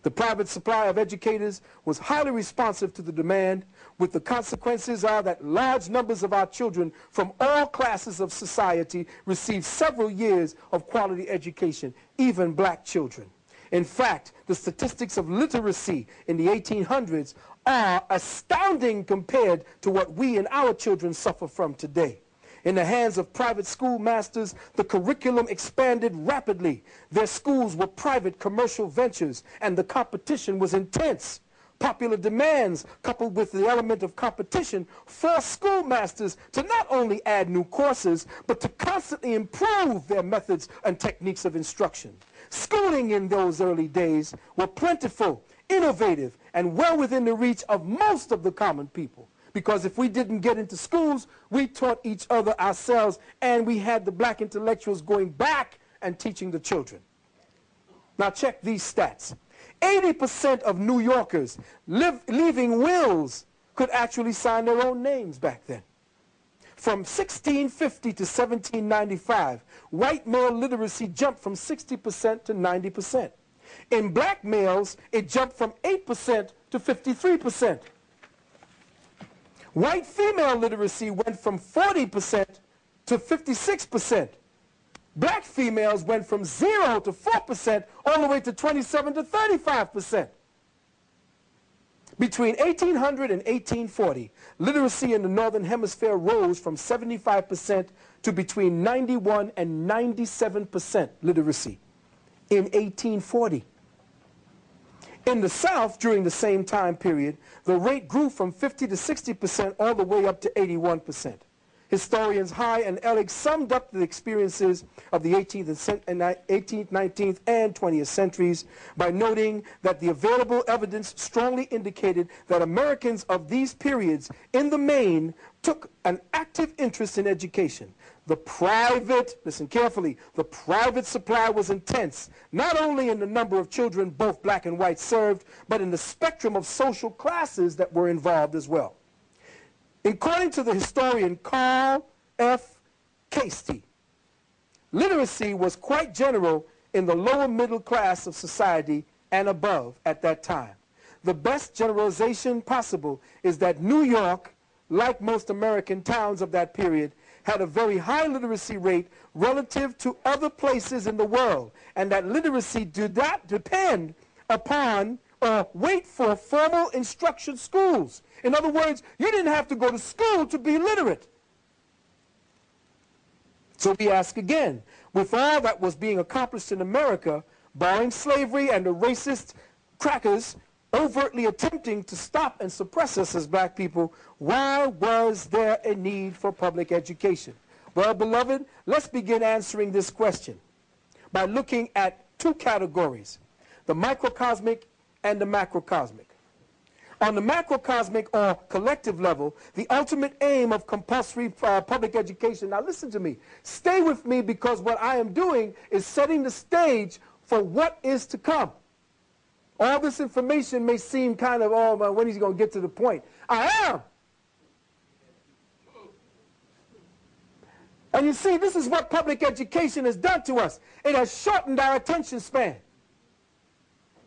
The private supply of educators was highly responsive to the demand, with the consequences are that large numbers of our children from all classes of society received several years of quality education, even black children. In fact, the statistics of literacy in the 1800s are astounding compared to what we and our children suffer from today. In the hands of private schoolmasters, the curriculum expanded rapidly. Their schools were private commercial ventures, and the competition was intense. Popular demands, coupled with the element of competition, forced schoolmasters to not only add new courses, but to constantly improve their methods and techniques of instruction. Schooling in those early days were plentiful, innovative, and well within the reach of most of the common people. Because if we didn't get into schools, we taught each other ourselves, and we had the black intellectuals going back and teaching the children. Now check these stats. 80% of New Yorkers leaving wills could actually sign their own names back then. From 1650 to 1795, white male literacy jumped from 60% to 90%. In black males, it jumped from 8% to 53%. White female literacy went from 40% to 56%. Black females went from 0 to 4% all the way to 27 to 35%. Between 1800 and 1840, literacy in the Northern Hemisphere rose from 75% to between 91 and 97% literacy in 1840. In the South, during the same time period, the rate grew from 50 to 60% all the way up to 81%. Historians High and Ellig summed up the experiences of the 18th, 19th, and 20th centuries by noting that the available evidence strongly indicated that Americans of these periods, in the main, took an active interest in education. The private, listen carefully, the private supply was intense, not only in the number of children both black and white served, but in the spectrum of social classes that were involved as well. According to the historian Carl F. Casey, literacy was quite general in the lower middle class of society and above at that time. The best generalization possible is that New York, like most American towns of that period, had a very high literacy rate relative to other places in the world, and that literacy did not depend upon or wait for formal instruction schools. In other words, you didn't have to go to school to be literate. So we ask again, with all that was being accomplished in America, barring slavery and the racist crackers overtly attempting to stop and suppress us as black people, why was there a need for public education? Well, beloved, let's begin answering this question by looking at two categories, the microcosmic and the macrocosmic. On the macrocosmic or collective level, the ultimate aim of compulsory public education, now listen to me, stay with me, because what I am doing is setting the stage for what is to come. All this information may seem kind of, oh, man, when is he going to get to the point? I am. And you see, this is what public education has done to us. It has shortened our attention span.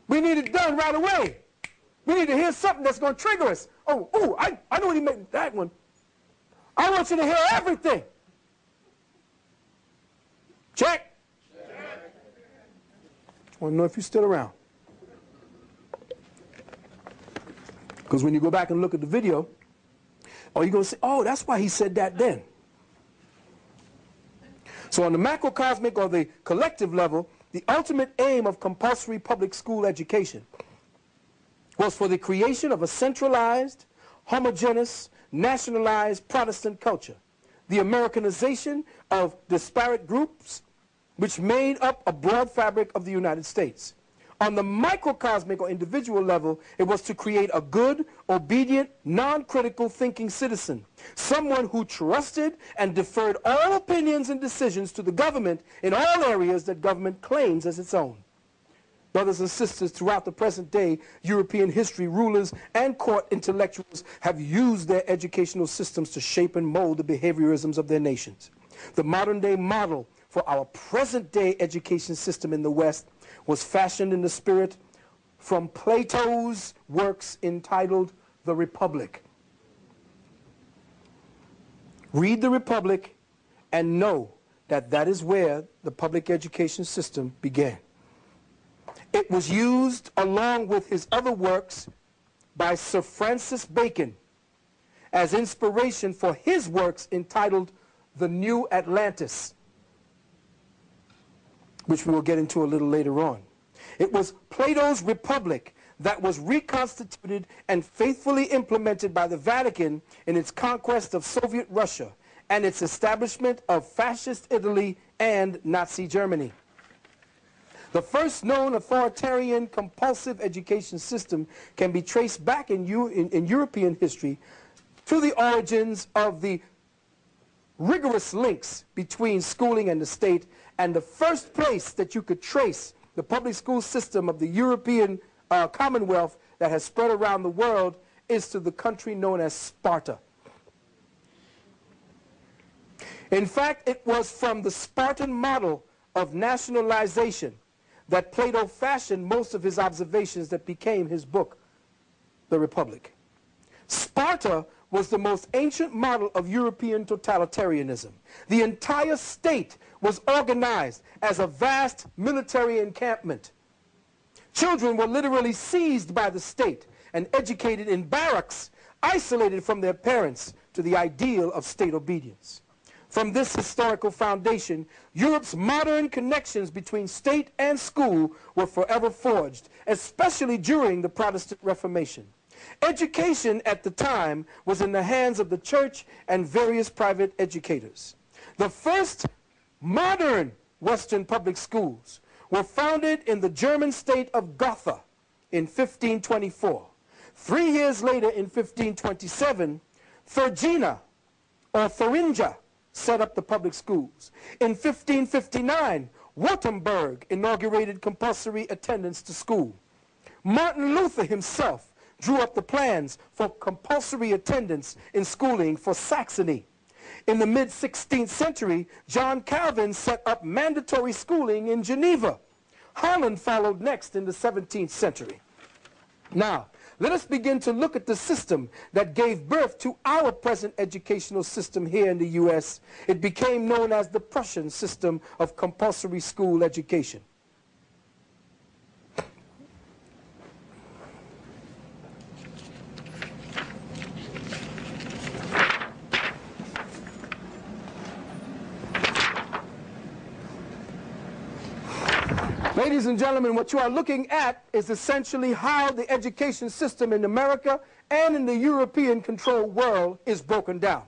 We need it done right away. We need to hear something that's going to trigger us. Oh, I know what he meant, that one. I want you to hear everything. Check. I want to know if you're still around. Because when you go back and look at the video, you're going to say, oh, that's why he said that then. So on the macrocosmic or the collective level, the ultimate aim of compulsory public school education was for the creation of a centralized, homogeneous, nationalized Protestant culture, the Americanization of disparate groups which made up a broad fabric of the United States. On the microcosmic or individual level, it was to create a good, obedient, non-critical thinking citizen, someone who trusted and deferred all opinions and decisions to the government in all areas that government claims as its own. Brothers and sisters, throughout the present day, European history, rulers, and court intellectuals have used their educational systems to shape and mold the behaviorisms of their nations. The modern-day model for our present-day education system in the West was fashioned in the spirit from Plato's works entitled The Republic. Read The Republic and know that that is where the public education system began. It was used along with his other works by Sir Francis Bacon as inspiration for his works entitled The New Atlantis, which we will get into a little later on. It was Plato's Republic that was reconstituted and faithfully implemented by the Vatican in its conquest of Soviet Russia and its establishment of fascist Italy and Nazi Germany. The first known authoritarian compulsive education system can be traced back in European history to the origins of the rigorous links between schooling and the state, and the first place that you could trace the public school system of the European Commonwealth that has spread around the world is to the country known as Sparta. In fact, it was from the Spartan model of nationalization that Plato fashioned most of his observations that became his book, The Republic. Sparta was the most ancient model of European totalitarianism. The entire state was organized as a vast military encampment. Children were literally seized by the state and educated in barracks, isolated from their parents to the ideal of state obedience. From this historical foundation, Europe's modern connections between state and school were forever forged, especially during the Protestant Reformation. Education at the time was in the hands of the church and various private educators. The first modern Western public schools were founded in the German state of Gotha in 1524. 3 years later, in 1527, Thuringia set up the public schools. In 1559, Württemberg inaugurated compulsory attendance to school. Martin Luther himself drew up the plans for compulsory attendance in schooling for Saxony. In the mid-16th century, John Calvin set up mandatory schooling in Geneva. Holland followed next in the 17th century. Now, let us begin to look at the system that gave birth to our present educational system here in the U.S. It became known as the Prussian system of compulsory school education. Ladies and gentlemen, what you are looking at is essentially how the education system in America and in the European controlled world is broken down.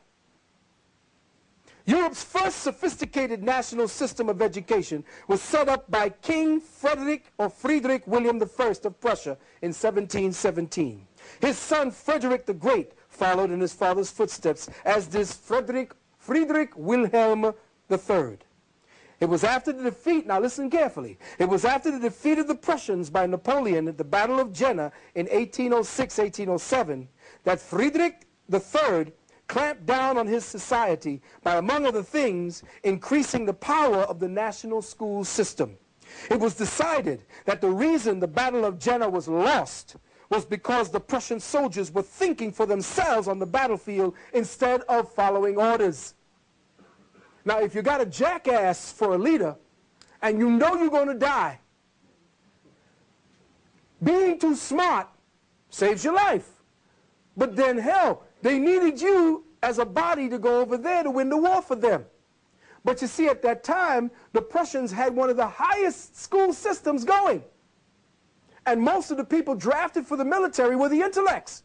Europe's first sophisticated national system of education was set up by King Friedrich William I of Prussia in 1717. His son Frederick the Great followed in his father's footsteps, as did Friedrich Wilhelm III. It was after the defeat, now listen carefully, it was after the defeat of the Prussians by Napoleon at the Battle of Jena in 1806-1807 that Friedrich III clamped down on his society by, among other things, increasing the power of the national school system. It was decided that the reason the Battle of Jena was lost was because the Prussian soldiers were thinking for themselves on the battlefield instead of following orders. Now, if you got a jackass for a leader, and you know you're going to die, being too smart saves your life. But then, hell, they needed you as a body to go over there to win the war for them. But you see, at that time, the Prussians had one of the highest school systems going. And most of the people drafted for the military were the intellects.